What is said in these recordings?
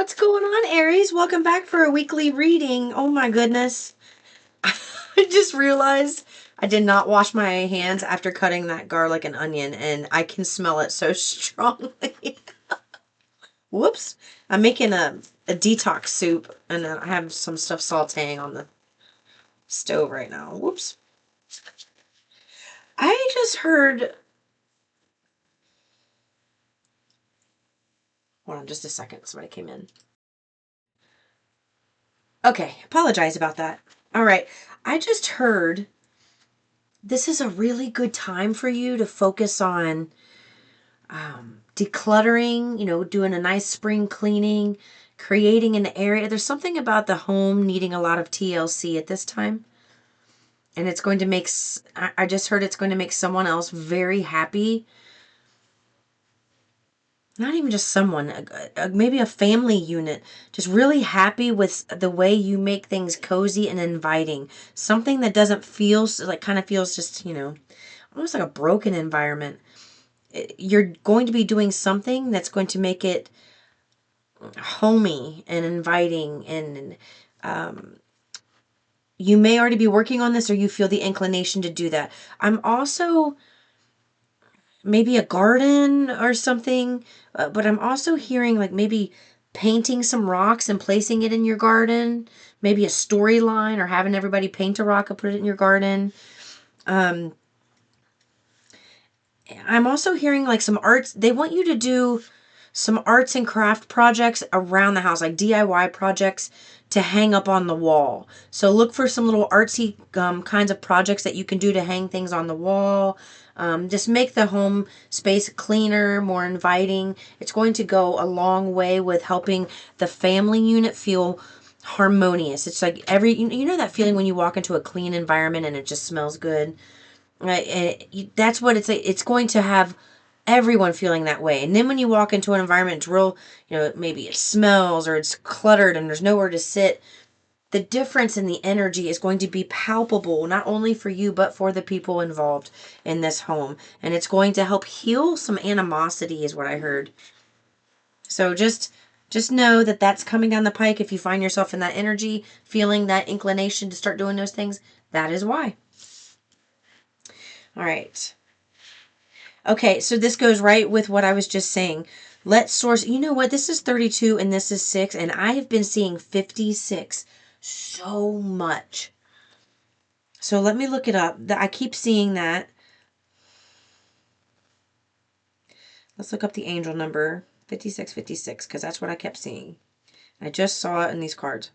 What's going on, Aries? Welcome back for a weekly reading. Oh my goodness. I just realized I did not wash my hands after cutting that garlic and onion, and I can smell it so strongly. Whoops. I'm making a detox soup, and I have some stuff sauteing on the stove right now. Whoops. I just heard... Hold on just a second. Somebody came in. Okay, apologize about that. All right. I just heard this is a really good time for you to focus on decluttering, doing a nice spring cleaning, creating an area. There's something about the home needing a lot of TLC at this time. And it's going to make, I just heard it's going to make someone else very happy. Not even just someone, maybe a family unit, just really happy with the way you make things cozy and inviting. Something that doesn't feel like, kind of feels just, almost like a broken environment. You're going to be doing something that's going to make it homey and inviting, and you may already be working on this, or you feel the inclination to do that. I'm also maybe a garden or something, but I'm also hearing like maybe painting some rocks and placing it in your garden, maybe a storyline, or having everybody paint a rock and put it in your garden. I'm also hearing like some arts. They want you to do some arts and craft projects around the house, like DIY projects to hang up on the wall. So look for some little artsy kinds of projects that you can do to hang things on the wall. Just make the home space cleaner, more inviting. It's going to go a long way with helping the family unit feel harmonious. It's like you know that feeling when you walk into a clean environment and it just smells good? Right? That's what it's like. It's going to have everyone feeling that way. And then when you walk into an environment, it's real, maybe it smells or it's cluttered and there's nowhere to sit. The difference in the energy is going to be palpable, not only for you, but for the people involved in this home. And it's going to help heal some animosity is what I heard. So just know that that's coming down the pike. If you find yourself in that energy, feeling that inclination to start doing those things, that is why. All right. Okay, so this goes right with what I was just saying. Let's source. You know what? This is 32 and this is 6, and I have been seeing 56 so much. So let me look it up. I keep seeing that. Let's look up the angel number 5656 because that's what I kept seeing. I just saw it in these cards.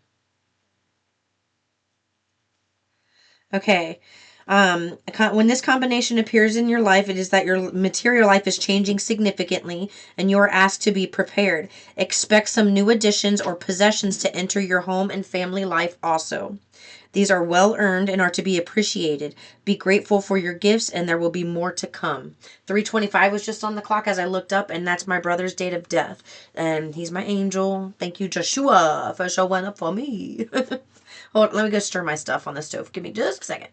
Okay. When this combination appears in your life, it is that your material life is changing significantly and you are asked to be prepared. Expect some new additions or possessions to enter your home and family life also. These are well earned and are to be appreciated. Be grateful for your gifts and there will be more to come. 3:25 was just on the clock as I looked up, and that's my brother's date of death. And he's my angel. Thank you, Joshua, for showing up for me. Hold on, let me go stir my stuff on the stove. Give me just a second.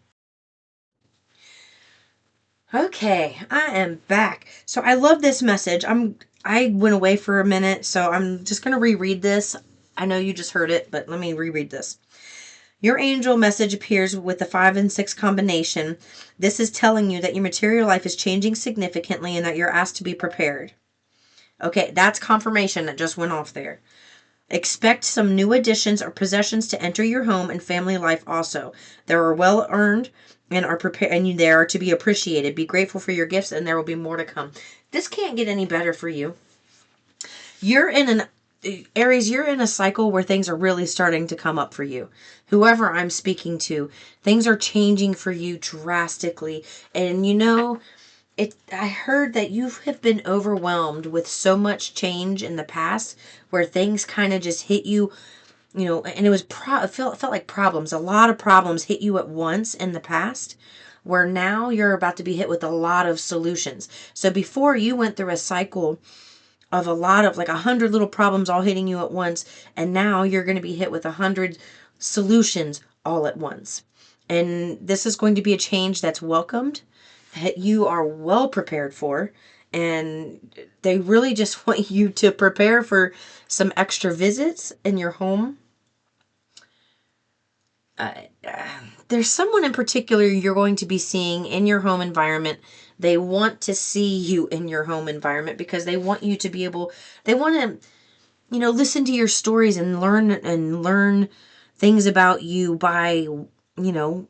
Okay, I am back. So I love this message. I went away for a minute, so I'm just going to reread this. I know you just heard it, but let me reread this. Your angel message appears with the 5 and 6 combination. This is telling you that your material life is changing significantly and that you're asked to be prepared. Okay, that's confirmation that just went off there. Expect some new additions or possessions to enter your home and family life also. They are well earned and are prepared, and they are to be appreciated. Be grateful for your gifts and there will be more to come. This can't get any better for you. Aries, you're in a cycle where things are really starting to come up for you. Whoever I'm speaking to, things are changing for you drastically. And I heard that you have been overwhelmed with so much change in the past where things kind of just hit you, and it felt like problems. A lot of problems hit you at once in the past, where now you're about to be hit with a lot of solutions. So before, you went through a cycle of a lot of like 100 little problems all hitting you at once, and now you're going to be hit with 100 solutions all at once. And this is going to be a change that's welcomed, that you are well prepared for, And they really just want you to prepare for some extra visits in your home. Uh, there's someone in particular you're going to be seeing in your home environment. They want to see you in your home environment because they want you to be able, they want to, listen to your stories and learn things about you by,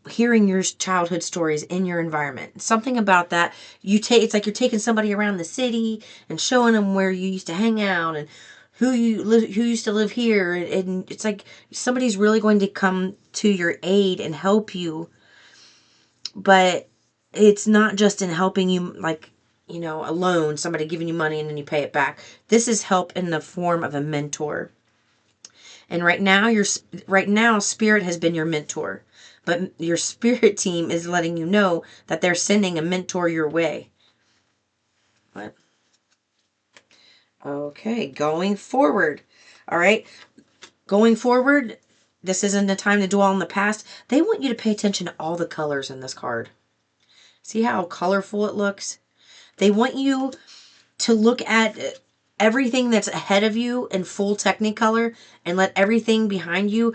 hearing your childhood stories in your environment. Something about that, it's like you're taking somebody around the city and showing them where you used to hang out and who used to live here. And it's like somebody's really going to come to your aid and help you. But it's not just in helping you, like, a loan, somebody giving you money and then you pay it back. This is help in the form of a mentor. And right now spirit has been your mentor, but your spirit team is letting you know that they're sending a mentor your way. What? Okay, going forward. All right. Going forward, this isn't a time to dwell on the past. They want you to pay attention to all the colors in this card. See how colorful it looks? They want you to look at everything that's ahead of you in full Technicolor and let everything behind you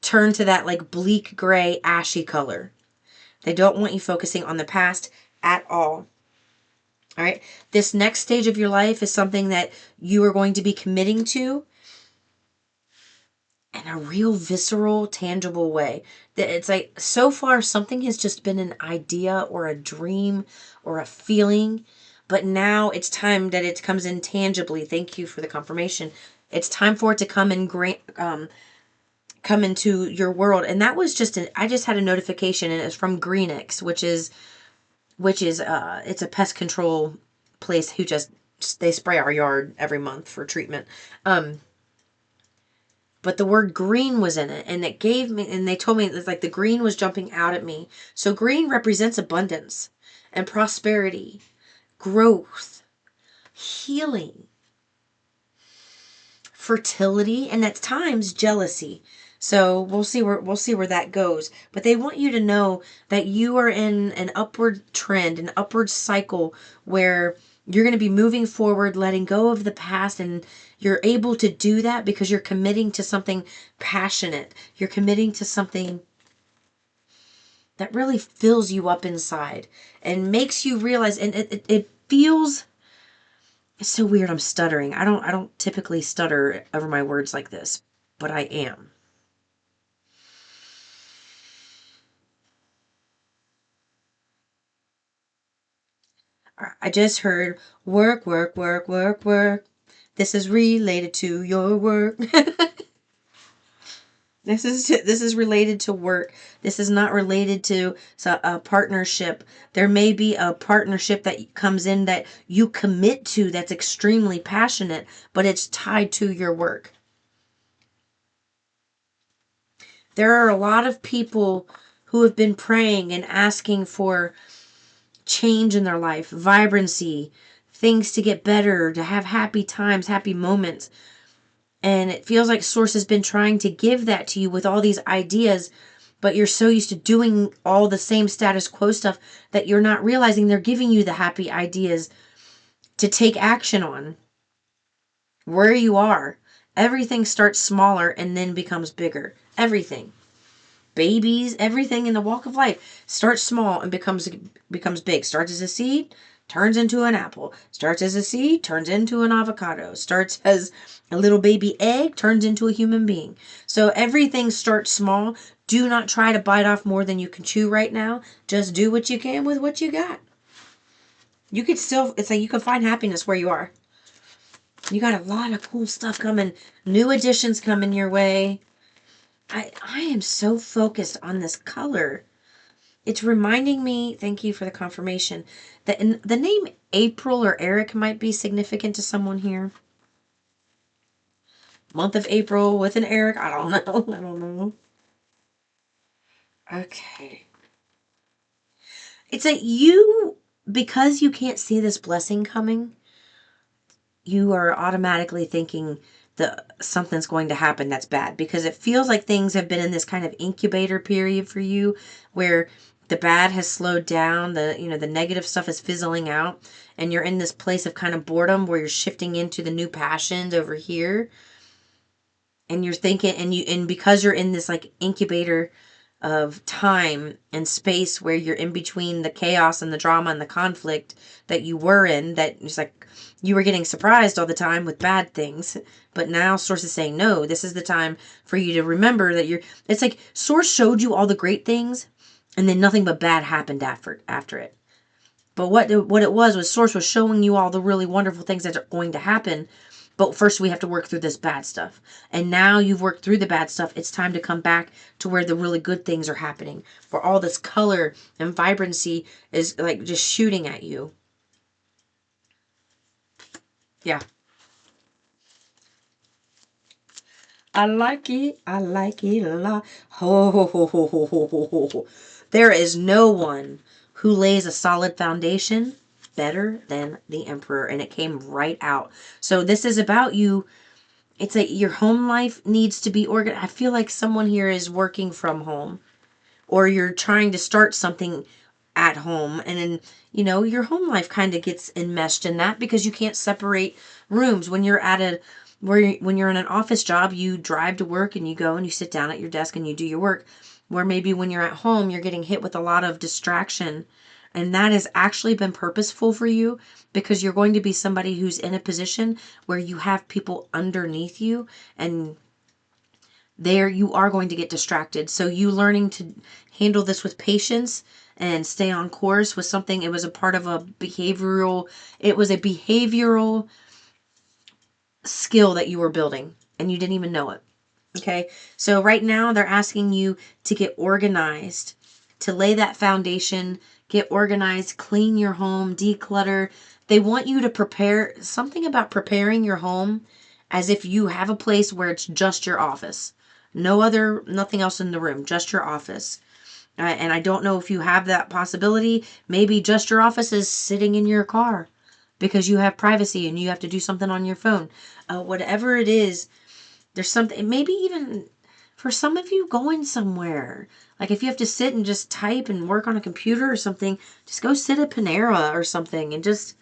turn to that like bleak gray ashy color. They don't want you focusing on the past at all. All right. This next stage of your life is something that you are going to be committing to in a real visceral, tangible way. That it's like so far something has just been an idea or a dream or a feeling, but now it's time that it comes in tangibly. Thank you for the confirmation. It's time for it to come in come into your world. And that was I just had a notification, and it's from Greenix, which is it's a pest control place who they spray our yard every month for treatment. But the word green was in it, and they told me it's like the green was jumping out at me. So green represents abundance and prosperity, growth, healing, fertility, and at times jealousy. So we'll see where that goes. But they want you to know that you are in an upward trend, an upward cycle where you're going to be moving forward, letting go of the past, and you're able to do that because you're committing to something passionate. You're committing to something that really fills you up inside and makes you realize, and it feels, it's so weird. I'm stuttering. I don't typically stutter over my words like this, but I am. I just heard work, work, work, work, work. This is related to your work. This is related to work. This is not related to a partnership. There may be a partnership that comes in that you commit to that's extremely passionate, but it's tied to your work. There are a lot of people who have been praying and asking for change in their life, vibrancy, things to get better, to have happy times, happy moments. And it feels like Source has been trying to give that to you with all these ideas, but you're so used to doing all the same status quo stuff that you're not realizing they're giving you the happy ideas to take action on. Where you are, everything starts smaller and then becomes bigger. Everything. Babies, everything in the walk of life starts small and becomes big. Starts as a seed, turns into an apple. Starts as a seed, turns into an avocado. Starts as a little baby egg, turns into a human being. So everything starts small. Do not try to bite off more than you can chew right now. Just do what you can with what you got. You could still, it's like you can find happiness where you are. You got a lot of cool stuff coming. New additions coming your way. I am so focused on this color. It's reminding me, thank you for the confirmation, that the name April or Eric might be significant to someone here. Month of April with an Eric. I don't know. I don't know. Okay. It's that because you can't see this blessing coming, you are automatically thinking that something's going to happen that's bad, because it feels like things have been in this kind of incubator period for you where the bad has slowed down, the negative stuff is fizzling out, and you're in this place of kind of boredom where you're shifting into the new passions over here, and you're thinking, and because you're in this like incubator of time and space where you're in between the chaos and the drama and the conflict that you were in, that it's like you were getting surprised all the time with bad things, but now source is saying no, this is the time for you to remember that it's like source showed you all the great things and then nothing but bad happened after it. But what it was source was showing you all the really wonderful things that are going to happen. But first we have to work through this bad stuff. And now you've worked through the bad stuff. It's time to come back to where the really good things are happening. Where all this color and vibrancy is like just shooting at you. Yeah. I like it. I like it a lot. Ho, ho, ho, ho, ho, ho, ho, ho, ho. There is no one who lays a solid foundation better than the Emperor. And it came right out. So this is about you. It's like your home life needs to be organized. I feel like someone here is working from home, or you're trying to start something at home, and then your home life kind of gets enmeshed in that because you can't separate rooms. When you're at when you're in an office job, you drive to work and you go and you sit down at your desk and you do your work. Where maybe when you're at home, you're getting hit with a lot of distraction, and that has actually been purposeful for you because you're going to be somebody who's in a position where you have people underneath you, and there you are going to get distracted. So you learning to handle this with patience and stay on course was something. It was a part of a behavioral skill that you were building and you didn't even know it. Okay. So right now they're asking you to get organized, to lay that foundation, get organized, clean your home, declutter. They want you to prepare something about preparing your home as if you have a place where it's just your office. Nothing else in the room, just your office. And I don't know if you have that possibility. Maybe just your office is sitting in your car because you have privacy and you have to do something on your phone. Whatever it is, there's something, maybe even for some of you going somewhere. Like if you have to sit and just type and work on a computer or something, just go sit at Panera or something and just,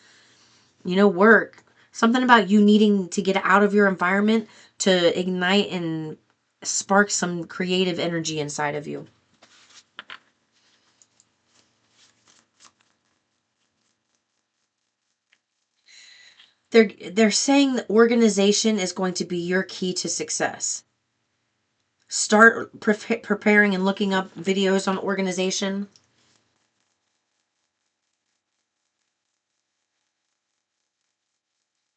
work. Something about you needing to get out of your environment to ignite and spark some creative energy inside of you. They're saying that organization is going to be your key to success. Start preparing and looking up videos on organization.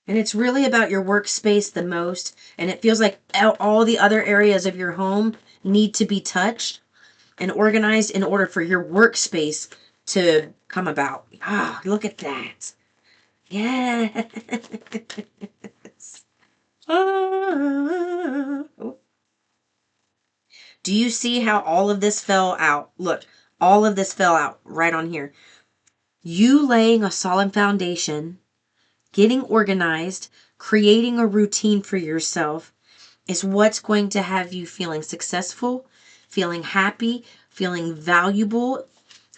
And it's really about your workspace the most. And it feels like all the other areas of your home need to be touched and organized in order for your workspace to come about. Ah, look at that. Yes. Ah. Do you see how all of this fell out? Look, all of this fell out right on here. You laying a solid foundation, getting organized, creating a routine for yourself is what's going to have you feeling successful, feeling happy, feeling valuable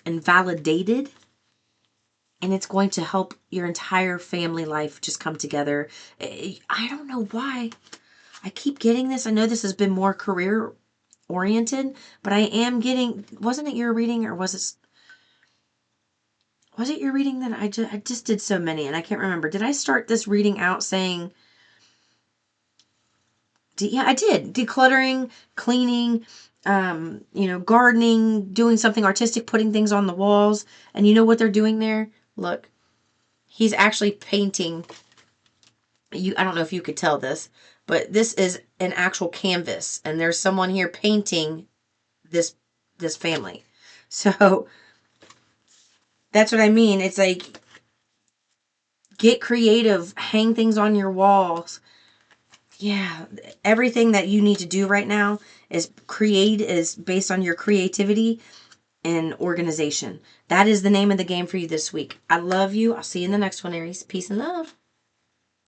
and validated. And it's going to help your entire family life just come together. I don't know why I keep getting this. I know this has been more career oriented, but I am getting, wasn't it your reading, or was it your reading that I just did so many and I can't remember. Did I start this reading out saying, yeah, I did. Decluttering, cleaning, gardening, doing something artistic, putting things on the walls. And you know what they're doing there? Look, he's actually painting. I don't know if you could tell this, but this is an actual canvas, and there's someone here painting this family. So that's what I mean. It's like, get creative, hang things on your walls. Yeah, everything that you need to do right now is based on your creativity and organization. That is the name of the game for you this week. I love you. I'll see you in the next one, Aries. Peace and love.